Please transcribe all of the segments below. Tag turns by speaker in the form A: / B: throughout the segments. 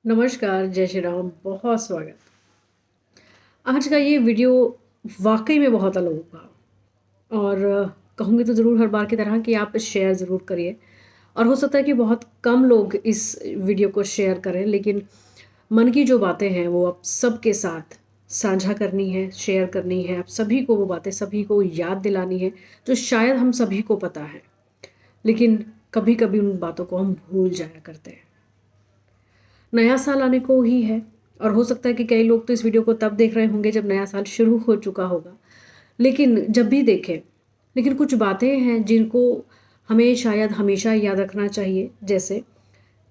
A: नमस्कार, जय श्री राम, बहुत स्वागत। आज का ये वीडियो वाक़ई में बहुत अलग होगा और कहूँगी तो ज़रूर हर बार की तरह कि आप शेयर ज़रूर करिए और हो सकता है कि बहुत कम लोग इस वीडियो को शेयर करें, लेकिन मन की जो बातें हैं वो आप सबके साथ साझा करनी है, शेयर करनी है। आप सभी को वो बातें सभी को याद दिलानी है, जो शायद हम सभी को पता है, लेकिन कभी-कभी उन बातों को हम भूल जाया करते हैं। नया साल आने को ही है और हो सकता है कि कई लोग तो इस वीडियो को तब देख रहे होंगे जब नया साल शुरू हो चुका होगा। लेकिन जब भी देखें, लेकिन कुछ बातें हैं जिनको हमें शायद हमेशा याद रखना चाहिए। जैसे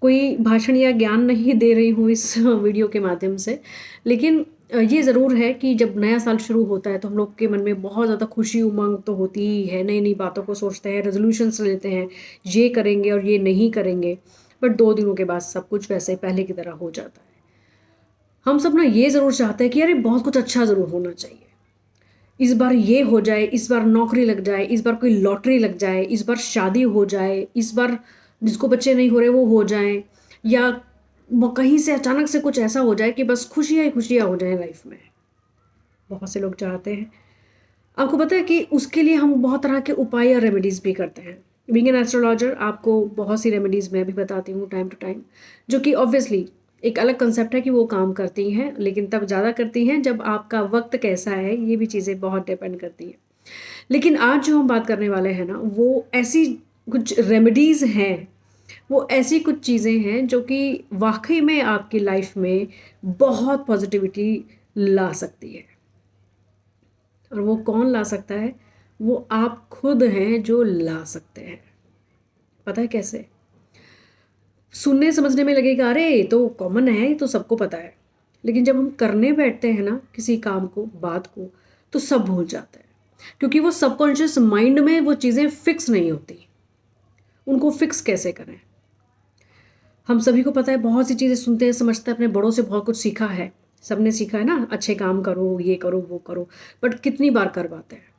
A: कोई भाषण या ज्ञान नहीं दे रही हूँ इस वीडियो के माध्यम से, लेकिन ये ज़रूर है कि जब नया साल शुरू होता है तो हम लोग के मन में बहुत ज़्यादा खुशी उमंग तो होती ही है, नई-नई बातों को सोचते हैं, रेज़ोल्यूशंस लेते हैं, ये करेंगे और ये नहीं करेंगे। बट 2 दिनों के बाद सब कुछ वैसे पहले की तरह हो जाता है। हम सब ना ये ज़रूर चाहते हैं कि अरे बहुत कुछ अच्छा ज़रूर होना चाहिए। इस बार ये हो जाए, इस बार नौकरी लग जाए, इस बार कोई लॉटरी लग जाए, इस बार शादी हो जाए, इस बार जिसको बच्चे नहीं हो रहे वो हो जाएँ, या वो कहीं से अचानक से कुछ ऐसा हो जाए कि बस खुशियाँ ही खुशियाँ हो जाएँ लाइफ़ में। बहुत से लोग चाहते हैं। आपको पता है कि उसके लिए हम बहुत तरह के उपाय या रेमेडीज़ भी करते हैं। बीइंग एन एस्ट्रोलॉजर आपको बहुत सी रेमेडीज़ मैं भी बताती हूँ टाइम टू टाइम, जो कि ऑब्वियसली एक अलग कांसेप्ट है कि वो काम करती हैं, लेकिन तब ज़्यादा करती हैं जब आपका वक़्त कैसा है, ये भी चीज़ें बहुत डिपेंड करती हैं। लेकिन आज जो हम बात करने वाले हैं ना, वो ऐसी कुछ रेमेडीज़ हैं, वो ऐसी कुछ चीज़ें हैं जो कि वाक़ई में आपकी लाइफ़ में बहुत पॉज़िटिविटी ला सकती है। और वो कौन ला सकता है? वो आप खुद हैं जो ला सकते हैं। पता है कैसे? सुनने समझने में लगेगा अरे ये तो कॉमन है, ये तो सबको पता है। लेकिन जब हम करने बैठते हैं ना किसी काम को, बात को, तो सब भूल जाते हैं। क्योंकि वो सबकॉन्शियस माइंड में वो चीज़ें फिक्स नहीं होती। उनको फिक्स कैसे करें? हम सभी को पता है, बहुत सी चीज़ें सुनते हैं, समझते हैं, अपने बड़ों से बहुत कुछ सीखा है। सबने सीखा है ना, अच्छे काम करो, ये करो, वो करो, बट कितनी बार कर पाते हैं?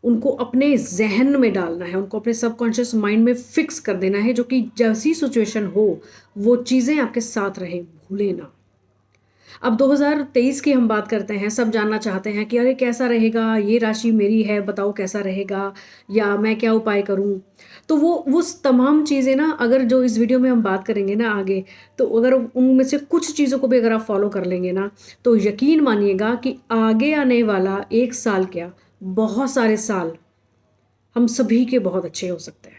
A: उनको अपने ज़हन में डालना है, उनको अपने सबकॉन्शियस माइंड में फ़िक्स कर देना है, जो कि जैसी सिचुएशन हो, वो चीज़ें आपके साथ रहें, भूलें ना। अब 2023 की हम बात करते हैं, सब जानना चाहते हैं कि अरे कैसा रहेगा? ये राशि मेरी है, बताओ कैसा रहेगा? या मैं क्या उपाय करूँ? तो वो तमाम चीज़ें ना, अगर जो इस वीडियो में हम बात करेंगे ना आगे, तो अगर उनमें से कुछ चीज़ों को भी अगर आप फ़ॉलो कर लेंगे ना, तो यकीन मानिएगा कि आगे आने वाला 1 साल क्या, बहुत सारे साल हम सभी के बहुत अच्छे हो सकते हैं।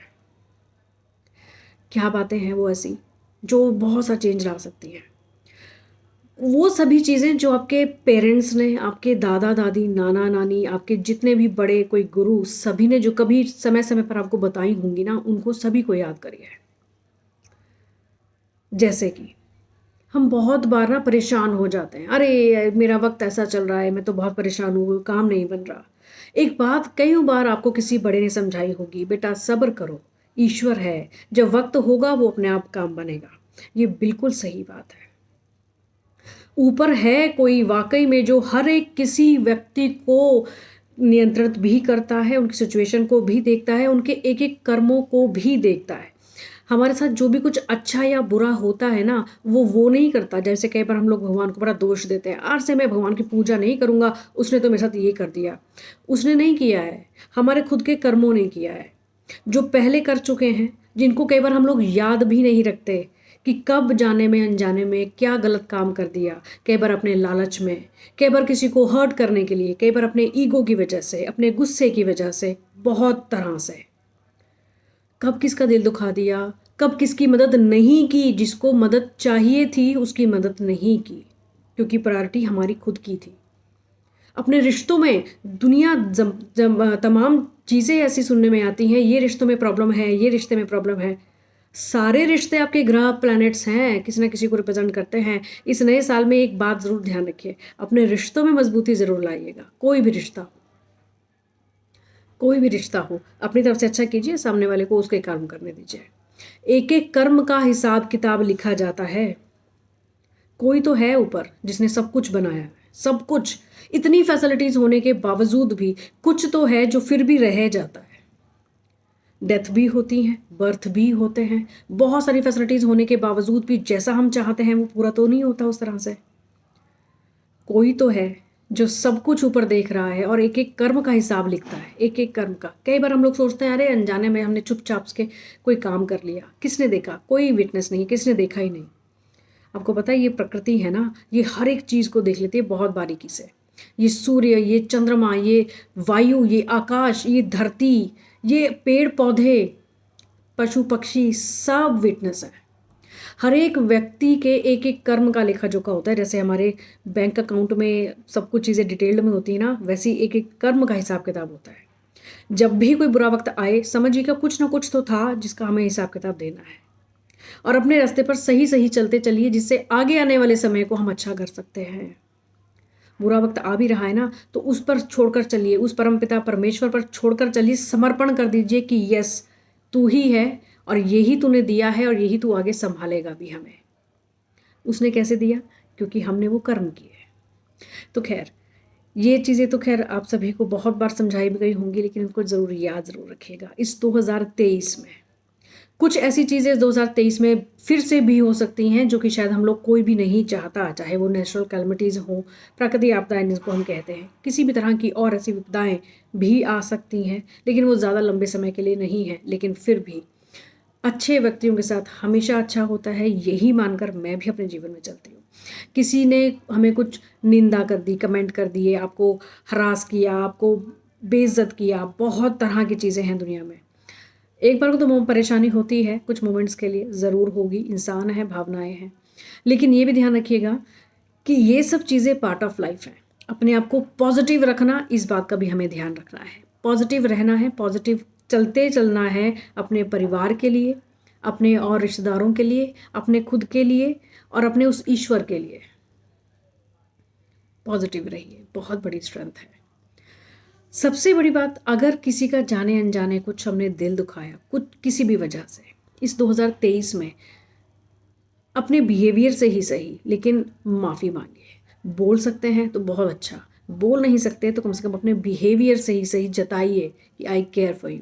A: क्या बातें हैं वो ऐसी, जो बहुत सा चेंज ला सकती हैं? वो सभी चीज़ें जो आपके पेरेंट्स ने, आपके दादा-दादी, नाना-नानी, आपके जितने भी बड़े कोई गुरु, सभी ने जो कभी समय-समय पर आपको बताई होंगी ना, उनको सभी को याद करिए। जैसे कि हम बहुत बार ना परेशान हो जाते हैं, "अरे! मेरा वक़्त ऐसा चल रहा है, मैं तो बहुत परेशान हूँ, काम नहीं बन रहा।" एक बात कइयों बार आपको किसी बड़े ने समझाई होगी, "बेटा सब्र करो, ईश्वर है, जब वक़्त होगा वो अपने आप काम बनेगा।" ये बिल्कुल सही बात है। ऊपर है कोई वाक़ई में जो हर एक किसी व्यक्ति को नियंत्रित भी करता है, उनकी सिचुएशन को भी देखता है, उनके एक-एक कर्मों को भी देखता है। हमारे साथ जो भी कुछ अच्छा या बुरा होता है ना, वो नहीं करता। जैसे कई बार हम लोग भगवान को बड़ा दोष देते हैं, आज से मैं भगवान की पूजा नहीं करूँगा, उसने तो मेरे साथ ये कर दिया। उसने नहीं किया है, हमारे खुद के कर्मों ने किया है। जो पहले कर चुके हैं, जिनको कई बार हम लोग याद भी नहीं रखते कि कब जाने में अनजाने में क्या गलत काम कर दिया। कई बार अपने लालच में, कई बार किसी को हर्ट करने के लिए, कई बार अपने ईगो की वजह से, अपने गुस्से की वजह से, बहुत तरह से। कब किसका दिल दुखा दिया, कब किसकी मदद नहीं की, जिसको मदद चाहिए थी उसकी मदद नहीं की, क्योंकि प्रायोरिटी हमारी खुद की थी। अपने रिश्तों में दुनिया तमाम चीज़ें ऐसी सुनने में आती हैं, ये रिश्तों में प्रॉब्लम है, ये रिश्ते में प्रॉब्लम है। सारे रिश्ते आपके ग्रह प्लैनेट्स हैं, किसी न किसी को रिप्रेज़ेंट करते हैं। इस नए साल में एक बात ज़रूर ध्यान रखिए, अपने रिश्तों में मज़बूती ज़रूर लाइएगा, कोई भी रिश्ता हो, अपनी तरफ से अच्छा कीजिए, सामने वाले को उसके कर्म करने दीजिए। एक-एक कर्म का हिसाब-किताब लिखा जाता है। कोई तो है ऊपर जिसने सब कुछ बनाया है, सब कुछ। इतनी फैसिलिटीज़ होने के बावजूद भी कुछ तो है जो फिर भी रह जाता है। डेथ भी होती हैं, बर्थ भी होते हैं, बहुत सारी फैसिलिटीज़ होने के बावजूद भी जैसा हम चाहते हैं वो पूरा तो नहीं होता उस तरह से। कोई तो है जो सब कुछ ऊपर देख रहा है और एक-एक कर्म का हिसाब लिखता है, एक-एक कर्म का। कई बार हम लोग सोचते हैं अरे अनजाने में हमने चुपचाप से कोई काम कर लिया, किसने देखा? कोई विटनेस नहीं, किसने देखा ही नहीं। आपको पता है ये प्रकृति है ना, ये हर एक चीज़ को देख लेती है बहुत बारीकी से। ये सूर्य, ये चंद्रमा, ये वायु, ये आकाश, ये धरती, ये पेड़-पौधे, पशु-पक्षी सब विटनेस है। हर एक व्यक्ति के एक-एक कर्म का लेखा-जोखा होता है। जैसे हमारे बैंक अकाउंट में सब कुछ चीज़ें डिटेल्ड में होती है ना, वैसे ही एक-एक कर्म का हिसाब-किताब होता है। जब भी कोई बुरा वक़्त आए, समझिएगा कुछ ना कुछ तो था जिसका हमें हिसाब-किताब देना है। और अपने रास्ते पर सही-सही चलते चलिए जिससे आगे आने वाले समय को हम अच्छा कर सकते हैं। बुरा वक़्त आ भी रहा है ना, तो उस पर छोड़कर चलिए, उस परमपिता परमेश्वर पर छोड़कर चलिए, समर्पण कर दीजिए कि यस, तू ही है और यही तूने दिया है और यही तू आगे सँभालेगा भी हमें। उसने कैसे दिया? क्योंकि हमने वो कर्म किए। तो ख़ैर, ये चीज़ें तो ख़ैर आप सभी को बहुत बार समझाई भी गई होंगी, लेकिन इनको ज़रूर याद ज़रूर रखिएगा। इस 2023 में कुछ ऐसी चीज़ें 2023 में फिर से भी हो सकती हैं जो कि शायद हम लोग कोई भी नहीं चाहता, चाहे वो नेचुरल कैलेमिटीज़ हों, प्राकृतिक आपदाएँ जिनको हम कहते हैं, किसी भी तरह की और ऐसी विपदाएँ भी आ सकती हैं, लेकिन वो ज़्यादा लंबे समय के लिए नहीं है। लेकिन फिर भी अच्छे व्यक्तियों के साथ हमेशा अच्छा होता है, यही मानकर मैं भी अपने जीवन में चलती हूँ। किसी ने हमें कुछ निंदा कर दी, कमेंट कर दिए, आपको हरास किया, आपको बेइज़्ज़त किया, बहुत तरह की चीज़ें हैं दुनिया में। एक बार को तो परेशानी होती है, कुछ मोमेंट्स के लिए ज़रूर होगी, इंसान है, भावनाएँ हैं। लेकिन ये भी ध्यान रखिएगा कि ये सब चीज़ें पार्ट ऑफ लाइफ़ हैं। अपने आप को पॉज़िटिव रखना, इस बात का भी हमें ध्यान रखना है। पॉज़िटिव रहना है, पॉज़िटिव चलते चलना है अपने परिवार के लिए, अपने और रिश्तेदारों के लिए, अपने खुद के लिए और अपने उस ईश्वर के लिए। पॉज़िटिव रहिए, बहुत बड़ी स्ट्रेंथ है। सबसे बड़ी बात, अगर किसी का जाने-अनजाने कुछ हमने दिल दुखाया, कुछ किसी भी वजह से, इस 2023 में अपने बिहेवियर से ही सही, लेकिन माफ़ी माँगिए। बोल सकते हैं तो बहुत अच्छा, बोल नहीं सकते तो कम से कम अपने बिहेवियर से ही सही जताइए कि आई केयर फॉर यू।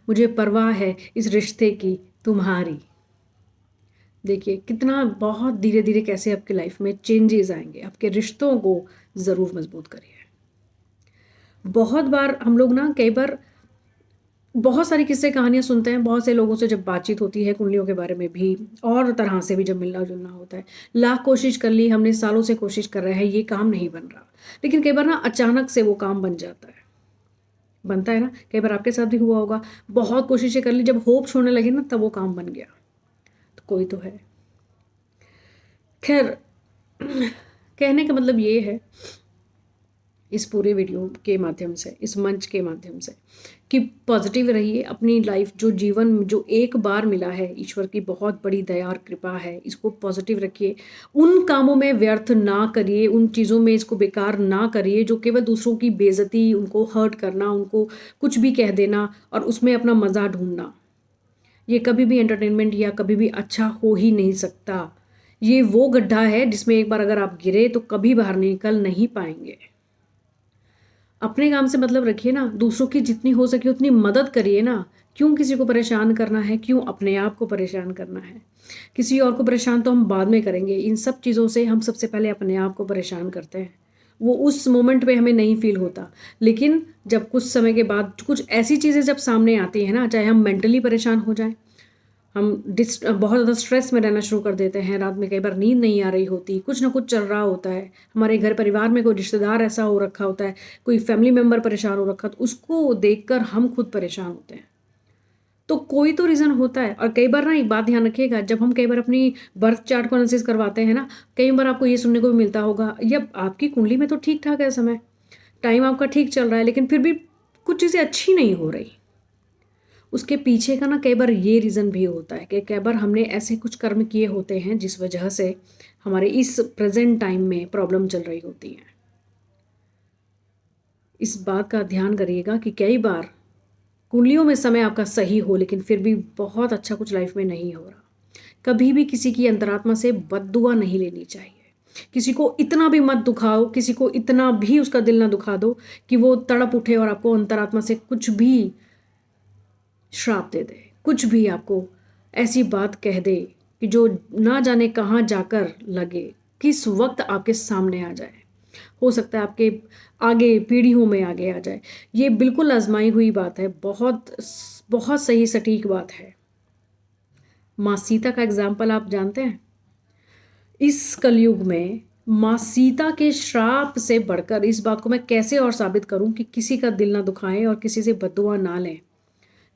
A: मुझे परवाह है इस रिश्ते की तुम्हारी। देखिए कितना बहुत धीरे-धीरे कैसे आपकी लाइफ में चेंजेज़ आएँगे। आपके रिश्तों को ज़रूर मज़बूत करिए। बहुत बार हम लोग ना कई बार बहुत सारी किस्से कहानियाँ सुनते हैं, बहुत से लोगों से जब बातचीत होती है कुंडलियों के बारे में भी और तरह से भी जब मिलना-जुलना होता है। लाख कोशिश कर ली हमने, सालों से कोशिश कर रहे हैं, ये काम नहीं बन रहा। लेकिन कई बार ना अचानक से वो काम बन जाता है। बनता है ना? कई बार आपके साथ भी हुआ होगा, बहुत कोशिशें कर ली, जब होप छोड़ने लगे ना तब वो काम बन गया। तो कोई तो है। ख़ैर कहने का मतलब ये है इस पूरे वीडियो के माध्यम से, इस मंच के माध्यम से कि पॉजिटिव रहिए। अपनी लाइफ जो जीवन जो एक बार मिला है, ईश्वर की बहुत बड़ी दया और कृपा है, इसको पॉजिटिव रखिए। उन कामों में व्यर्थ ना करिए, उन चीज़ों में इसको बेकार ना करिए जो केवल दूसरों की बेइज्जती, उनको हर्ट करना, उनको कुछ भी कह देना और उसमें अपना मज़ा ढूँढना। ये कभी भी एंटरटेनमेंट या कभी भी अच्छा हो ही नहीं सकता। ये वो गड्ढा है जिसमें एक बार अगर आप गिरे तो कभी बाहर निकल नहीं पाएँगे। अपने काम से मतलब रखिए ना, दूसरों की जितनी हो सके उतनी मदद करिए ना। क्यों किसी को परेशान करना है? क्यों अपने आप को परेशान करना है? किसी और को परेशान तो हम बाद में करेंगे। इन सब चीज़ों से हम सबसे पहले अपने आप को परेशान करते हैं। वो उस मोमेंट पे हमें नहीं फ़ील होता। लेकिन जब कुछ समय के बाद कुछ ऐसी चीज़ें जब सामने आती हैं ना, चाहे हम मेंटली परेशान हो जाएँ, हम बहुत ज़्यादा स्ट्रेस में रहना शुरू कर देते हैं, रात में कई बार नींद नहीं आ रही होती, कुछ ना कुछ चल रहा होता है, हमारे घर परिवार में कोई रिश्तेदार ऐसा हो रखा होता है, कोई फैमिली मेम्बर परेशान हो रखा, तो उसको देखकर हम खुद परेशान होते हैं। तो कोई तो रीज़न होता है। और कई बार ना एक बात ध्यान रखिएगा, जब हम कई बार अपनी बर्थ चार्ट को एनालिसिस करवाते हैं ना, कई बार आपको ये सुनने को भी मिलता होगा, या आपकी कुंडली में तो ठीक-ठाक है समय, टाइम आपका ठीक चल रहा है, लेकिन फिर भी कुछ चीज़ें अच्छी नहीं हो रही। उसके पीछे का ना कई बार ये रीज़न भी होता है कि कई बार हमने ऐसे कुछ कर्म किए होते हैं जिस वजह से हमारे इस प्रेजेंट टाइम में प्रॉब्लम चल रही होती है। इस बात का ध्यान करिएगा कि कई बार कुंडलियों में समय आपका सही हो लेकिन फिर भी बहुत अच्छा कुछ लाइफ में नहीं हो रहा। कभी भी किसी की अंतरात्मा से बद्दुआ नहीं लेनी चाहिए। किसी को इतना भी मत दुखाओ, किसी को इतना भी उसका दिल ना दुखा दो कि वो तड़प उठे और आपको अंतरात्मा से कुछ भी श्राप दे दे, कुछ भी आपको ऐसी बात कह दे कि जो ना जाने कहाँ जाकर लगे, किस वक्त आपके सामने आ जाए, हो सकता है आपके आगे पीढ़ियों में आगे आ जाए। ये बिल्कुल आजमाई हुई बात है, बहुत बहुत सही सटीक बात है। माँ सीता का एग्जाम्पल आप जानते हैं। इस कलयुग में माँ सीता के श्राप से बढ़कर इस बात को मैं कैसे और साबित करूं कि किसी का दिल ना दुखाएं और किसी से बद्दुआ ना लें।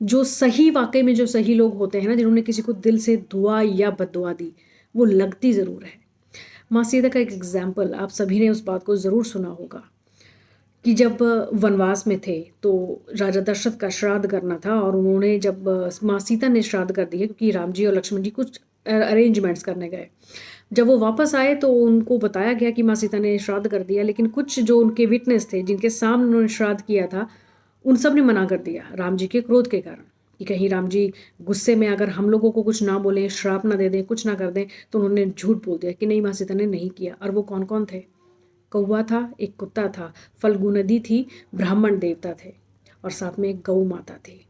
A: जो सही, वाकई में जो सही लोग होते हैं ना, जिन्होंने किसी को दिल से दुआ या बद्दुआ दी, वो लगती ज़रूर है। माँ सीता का एक एग्जाम्पल, आप सभी ने उस बात को ज़रूर सुना होगा कि जब वनवास में थे तो राजा दशरथ का श्राद्ध करना था, और उन्होंने जब माँ सीता ने श्राद्ध कर दिया क्योंकि राम जी और लक्ष्मण जी कुछ अरेंजमेंट्स करने गए। जब वो वापस आए तो उनको बताया गया कि माँ सीता ने श्राद्ध कर दिया, लेकिन कुछ जो उनके विटनेस थे जिनके सामने उन्होंने श्राद्ध किया था, उन सब ने मना कर दिया राम जी के क्रोध के कारण कि कहीं राम जी गुस्से में अगर हम लोगों को कुछ ना बोलें, श्राप ना दे दें, कुछ ना कर दें। तो उन्होंने झूठ बोल दिया कि नहीं, माँ सीता ने नहीं किया। और वो कौन कौन थे? कौवा था, एक कुत्ता था, फल्गु नदी थी, ब्राह्मण देवता थे, और साथ में एक गौ माता थी।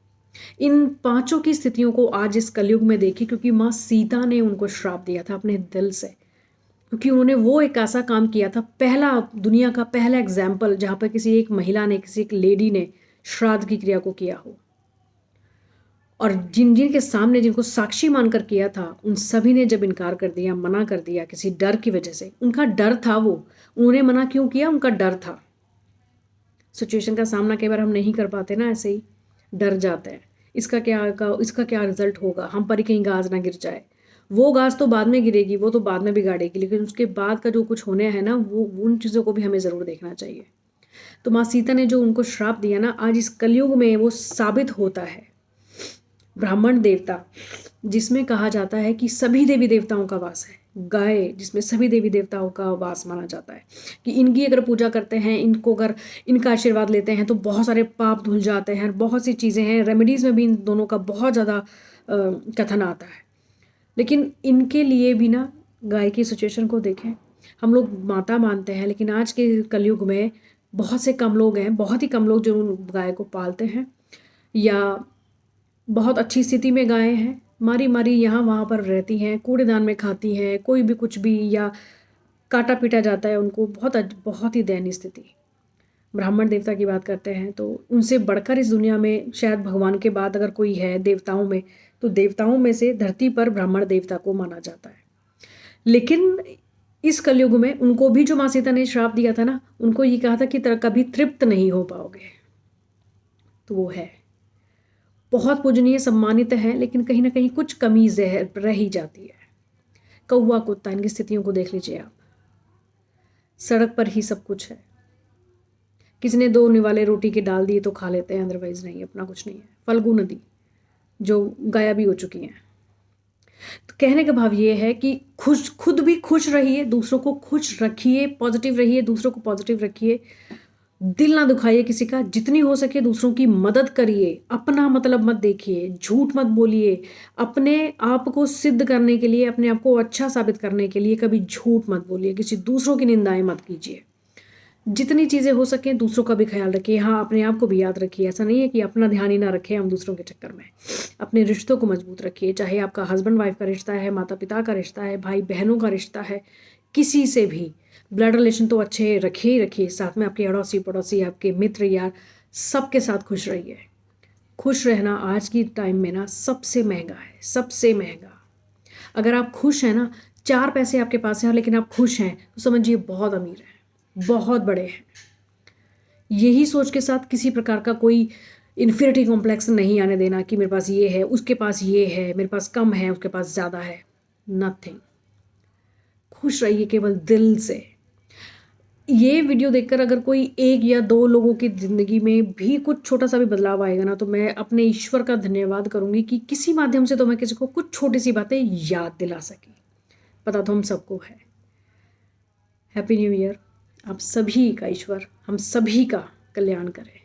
A: इन पांचों की स्थितियों को आज इस कलयुग में देखी क्योंकि माँ सीता ने उनको श्राप दिया था अपने दिल से, क्योंकि उन्होंने वो एक ऐसा काम किया था, पहला, दुनिया का पहला एग्जाम्पल जहाँ पर किसी एक महिला ने, किसी एक लेडी ने श्राद्ध की क्रिया को किया हो। और जिन जिन के सामने, जिनको साक्षी मानकर किया था, उन सभी ने जब इनकार कर दिया, मना कर दिया किसी डर की वजह से, उनका डर था, वो उन्होंने मना क्यों किया? उनका डर था। सिचुएशन का सामना कई बार हम नहीं कर पाते ना, ऐसे ही डर जाते हैं, इसका क्या रिजल्ट होगा, हम पर ही कहीं गाज ना गिर जाए। वो गाज तो बाद में गिरेगी, वो तो बाद में बिगाड़ेगी, लेकिन उसके बाद का जो कुछ होने है ना, वो उन चीज़ों को भी हमें ज़रूर देखना चाहिए। तो माँ सीता ने जो उनको श्राप दिया ना, आज इस कलयुग में वो साबित होता है। ब्राह्मण देवता, जिसमें कहा जाता है कि सभी देवी देवताओं का वास है, गाय जिसमें सभी देवी देवताओं का वास माना जाता है, कि इनकी अगर पूजा करते हैं, इनको अगर इनका आशीर्वाद लेते हैं तो बहुत सारे पाप धुल जाते हैं। बहुत सी चीज़ें हैं, रेमेडीज़ में भी इन दोनों का बहुत ज़्यादा कथन आता है। लेकिन इनके लिए भी ना, गाय की सिचुएशन को देखें, हम लोग माता मानते हैं, लेकिन आज के कलयुग में बहुत से कम लोग हैं, बहुत ही कम लोग जो उन गाय को पालते हैं, या बहुत अच्छी स्थिति में गायें हैं, मारी मारी यहाँ वहाँ पर रहती हैं, कूड़ेदान में खाती हैं, कोई भी कुछ भी, या काटा पीटा जाता है उनको, बहुत ही दयनीय स्थिति। ब्राह्मण देवता की बात करते हैं तो उनसे बढ़कर इस दुनिया में शायद भगवान के बाद अगर कोई है देवताओं में, तो देवताओं में से धरती पर ब्राह्मण देवता को माना जाता है। लेकिन इस कलयुग में उनको भी जो माँ सीता ने श्राप दिया था ना, उनको ये कहा था कि कभी तृप्त नहीं हो पाओगे। तो वो है बहुत पूजनीय, सम्मानित है, लेकिन कहीं ना कहीं कुछ कमी रह ही जाती है। कौवा, कुत्ता, इनकी स्थितियों को देख लीजिए आप। सड़क पर ही सब कुछ है, किसी ने दो निवाले रोटी के डाल दिए तो खा लेते हैं, अदरवाइज नहीं, अपना कुछ नहीं है। फल्गु नदी जो गायब भी हो चुकी हैं। तो कहने का भाव ये है कि खुद भी खुश रहिए, दूसरों को खुश रखिए, पॉजिटिव रहिए, दूसरों को पॉजिटिव रखिए, दिल ना दुखाइए किसी का, जितनी हो सके दूसरों की मदद करिए, अपना मतलब मत देखिए, झूठ मत बोलिए, अपने आप को सिद्ध करने के लिए, अपने आप को अच्छा साबित करने के लिए कभी झूठ मत बोलिए, किसी दूसरों की निंदाएं मत कीजिए। जितनी चीज़ें हो सकें दूसरों का भी ख्याल रखिए। हाँ, अपने आप को भी याद रखिए, ऐसा नहीं है कि अपना ध्यान ही ना रखें हम दूसरों के चक्कर में। अपने रिश्तों को मजबूत रखिए, चाहे आपका हस्बैंड वाइफ का रिश्ता है, माता पिता का रिश्ता है, भाई बहनों का रिश्ता है, किसी से भी ब्लड रिलेशन तो अच्छे रखिए ही रखिए, साथ में आपके अड़ोसी पड़ोसी, आपके मित्र यार, सबके साथ खुश रहिए। खुश रहना आज की टाइम में ना सबसे महंगा है, सबसे महंगा। अगर आप खुश हैं ना, 4 पैसे आपके पास हैं लेकिन आप खुश हैं, तो समझिए बहुत अमीर हैं, बहुत बड़े हैं। यही सोच के साथ किसी प्रकार का कोई इन्फिनिटी कॉम्प्लेक्स नहीं आने देना कि मेरे पास ये है, उसके पास ये है, मेरे पास कम है, उसके पास ज़्यादा है। नथिंग। खुश रहिए केवल दिल से। ये वीडियो देखकर अगर कोई 1 या 2 लोगों की ज़िंदगी में भी कुछ छोटा सा भी बदलाव आएगा ना, तो मैं अपने ईश्वर का धन्यवाद करूँगी कि किसी माध्यम से तो मैं किसी को कुछ छोटी सी बातें याद दिला सकी। पता तो हम सबको है। Happy new year. आप सभी का ईश्वर हम सभी का कल्याण करे।